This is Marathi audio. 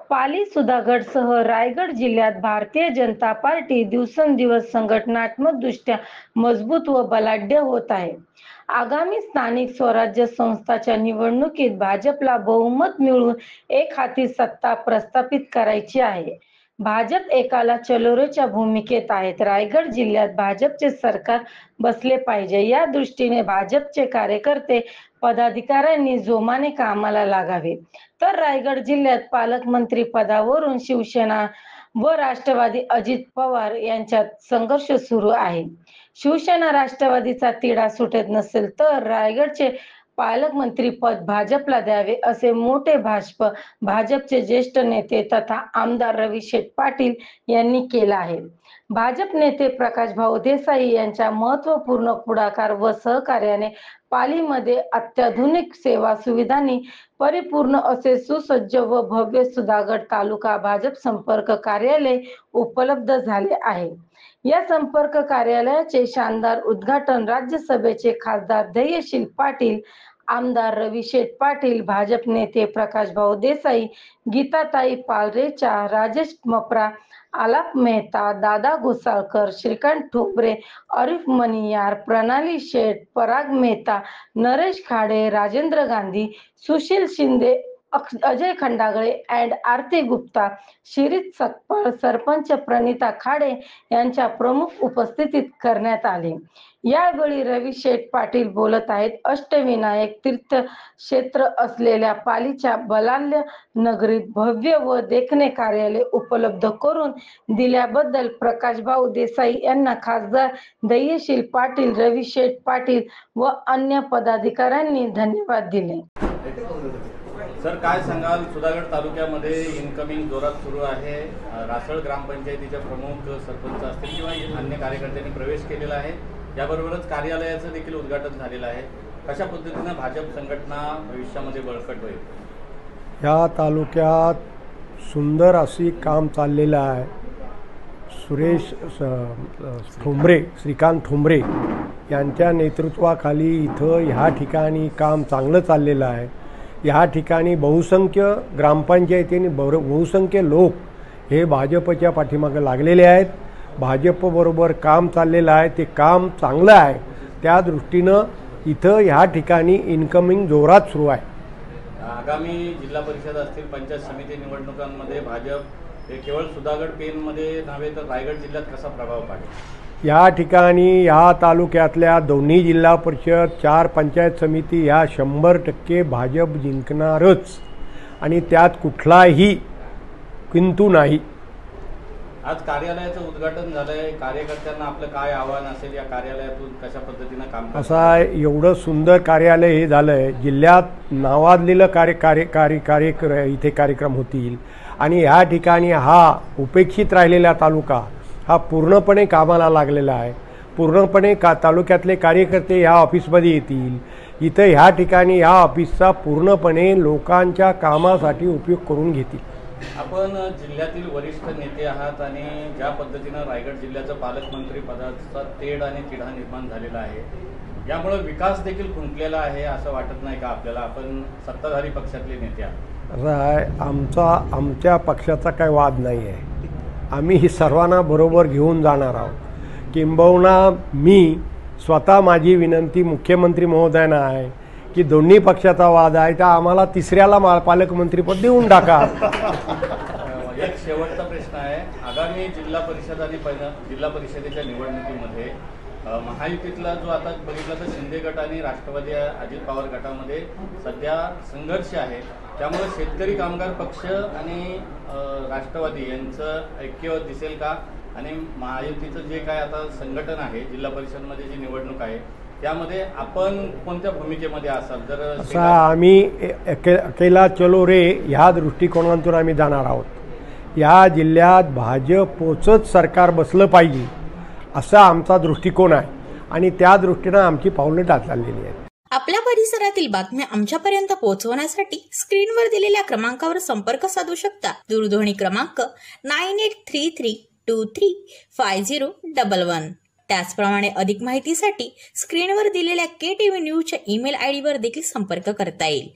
पाली सुधागडसह रायगड जिल्ह्यात भारतीय जनता पार्टी दिवसेंदिवस संघटनात्मकदृष्ट्या मजबूत व बलाढ्य होत आहे. आगामी स्थानिक स्वराज्य संस्थांच्या निवडणुकीत भाजपला बहुमत मिळवून एक हाती सत्ता प्रस्थापित करायची आहे. भाजप एकाला चलोरेच्या भूमिकेत आहेत. रायगड जिल्ह्यात भाजपचे सरकार बसले पाहिजे या दृष्टीने भाजपचे कार्यकर्ते पदाधिकाऱ्यांनी जोमाने कामाला लागावे. तर रायगड जिल्ह्यात पालकमंत्री पदावरून शिवसेना व राष्ट्रवादी अजित पवार यांच्यात संघर्ष सुरू आहे. शिवसेना राष्ट्रवादीचा तिढा सुटत नसेल तर रायगडचे पालकमंत्री पद भाजपला द्यावे असे मोठे भाजपचे ज्येष्ठ नेते तथा आमदार रवी शेठ पाटील यांनी केला आहे. भाजप नेते प्रकाशभाऊ देसाई यांच्या महत्त्वपूर्ण पुढाकार व सहकार्याने पालीमध्ये अत्याधुनिक सेवा सुविधांनी परिपूर्ण असे सुसज्ज व भव्य सुधागड तालुका भाजप संपर्क कार्यालय उपलब्ध झाले आहे. या संपर्क कार्यालयाचे शानदार उद्घाटन राज्यसभेचे खासदार धैर्यशील पाटील, आमदार रवी शेठ पाटील, भाजप नेते प्रकाशभाऊ देसाई, गीताताई पालरेचा, राजेश मपरा, आलाप मेहता, दादा घोसाळकर, श्रीकांत ठोंबरे, आरिफ मणियार, प्रणाली शेठ, पराग मेहता, नरेश खाडे, राजेंद्र गांधी, सुशील शिंदे, अजय खंडागळे अँड आरती गुप्ता, शिरीष सकपाळ, सरपंच प्रणिता खाडे यांच्या प्रमुख उपस्थितीत करण्यात आले. यावेळी रवी शेठ पाटील बोलत आहेत. अष्टविनायक तीर्थ क्षेत्र असलेल्या पालीच्या बलाढ्य नगरीत भव्य व देखणे कार्यालय उपलब्ध करून दिल्याबद्दल प्रकाशभाऊ देसाई यांना खासदार धैर्यशील पाटील, रवी शेठ पाटील व अन्य पदाधिकाऱ्यांनी धन्यवाद दिले. सर, काय सांगाल? सुधागड तालुक्यामध्ये इनकमिंग जोरात सुरू आहे. रासळ ग्रामपंचायतीचे प्रमुख सरपंच असतील किंवा अन्य कार्यकर्त्यांनी प्रवेश केलेला आहे. याबरोबरच कार्यालयाचं देखील उद्घाटन झालेलं आहे. कशा पद्धतीने भाजप संघटना भविष्यामध्ये बळकट होईल? या तालुक्यात सुंदर अशी काम चाललेलं आहे. श्रीकांत ठोंबरे यांच्या नेतृत्वाखाली इथं ह्या ठिकाणी काम चांगलं चाललेलं आहे. ह्या ठिकाणी बहुसंख्य ग्रामपंचायतीने बहुसंख्य लोक हे भाजपच्या पाठीमागे लागलेले आहेत. भाजपबरोबर काम चाललेलं आहे. ते काम चांगलं आहे. त्या दृष्टीनं इथं ह्या ठिकाणी इन्कमिंग जोरात सुरू आहे. आगामी जिल्हा परिषद असतील, पंचायत समिती निवडणुकांमध्ये भाजप हे केवळ सुधागड पेनमध्ये नव्हे तर रायगड जिल्ह्यात कसा प्रभाव पाडेल? या ठिकाणी या तालुक्यातल्या दोन्ही जिल्हा परिषद, 4 पंचायत समिती ह्या 100% भाजप जिंकणारच आणि त्यात कुठलाही किंतु नाही. आज कार्यालयाचं उद्घाटन झालंय. कार्यकर्त्यांना आपलं काय आव्हान असेल? या कार्यालयातून कशा पद्धतीनं काम असा एवढं सुंदर कार्यालय हे झालंय. जिल्ह्यात नावाजलेलं इथे कार्यक्रम होतील आणि ह्या ठिकाणी हा उपेक्षित राहिलेला तालुका हा पूर्णपणे कामाला लागलेला आहे. पूर्णपणे तालुक्यातले कार्यकर्ते ह्या ऑफिसमध्ये येतील. इथं ह्या ठिकाणी ह्या ऑफिसचा पूर्णपणे लोकांच्या कामासाठी उपयोग करून घेतील. आपण जिल्ह्यातील वरिष्ठ नेते आहात आणि ज्या पद्धतीनं रायगड जिल्ह्याचं पालकमंत्री पदाचा तेढ आणि तिढा निर्माण झालेला आहे, यामुळे विकास देखील खुंटलेला आहे असं वाटत नाही का आपल्याला? आपण सत्ताधारी पक्षातले नेते आहात. असं आहे, आमच्या पक्षाचा काही वाद नाही आहे. आम्ही ही सर्वांना बरोबर घेऊन जाणार आहोत. किंबहुना मी स्वतः माझी विनंती मुख्यमंत्री महोदयांना आहे की दोन्ही पक्षाचा वाद आहे तर आम्हाला तिसऱ्याला पालकमंत्रीपद देऊन टाका. एक शेवटचा प्रश्न आहे. आगामी जिल्हा परिषद आणि जिल्हा परिषदेच्या निवडणुकीमध्ये महायुतीतला जो आता बघितला तर शिंदे गट आणि राष्ट्रवादी अजित पवार गटामध्ये सध्या संघर्ष आहे. त्यामुळे शेतकरी कामगार पक्ष आणि राष्ट्रवादी यांचं ऐक्य दिसेल का? आणि महायुतीचं जे काय आता संघटन आहे, जिल्हा परिषदमध्ये जी निवडणूक आहे, त्यामध्ये आपण कोणत्या भूमिकेमध्ये असाल? जर आम्ही अकेला चलो रे ह्या दृष्टिकोनातून आम्ही जाणार आहोत. या जिल्ह्यात भाजपचंच सरकार बसलं पाहिजे असा आमचा दृष्टिकोन आहे आणि त्या दृष्टीनं आमची पावलं टाकलेली आहेत. आपल्या परिसरातील बातम्या आमच्यापर्यंत पोहोचवण्यासाठी स्क्रीनवर दिलेल्या क्रमांकावर संपर्क साधू शकता. दूरध्वनी क्रमांक 9833235011. त्याचप्रमाणे अधिक माहितीसाठी स्क्रीनवर दिलेल्या KTV न्यूजच्या ईमेल आयडीवर देखील संपर्क करता येईल.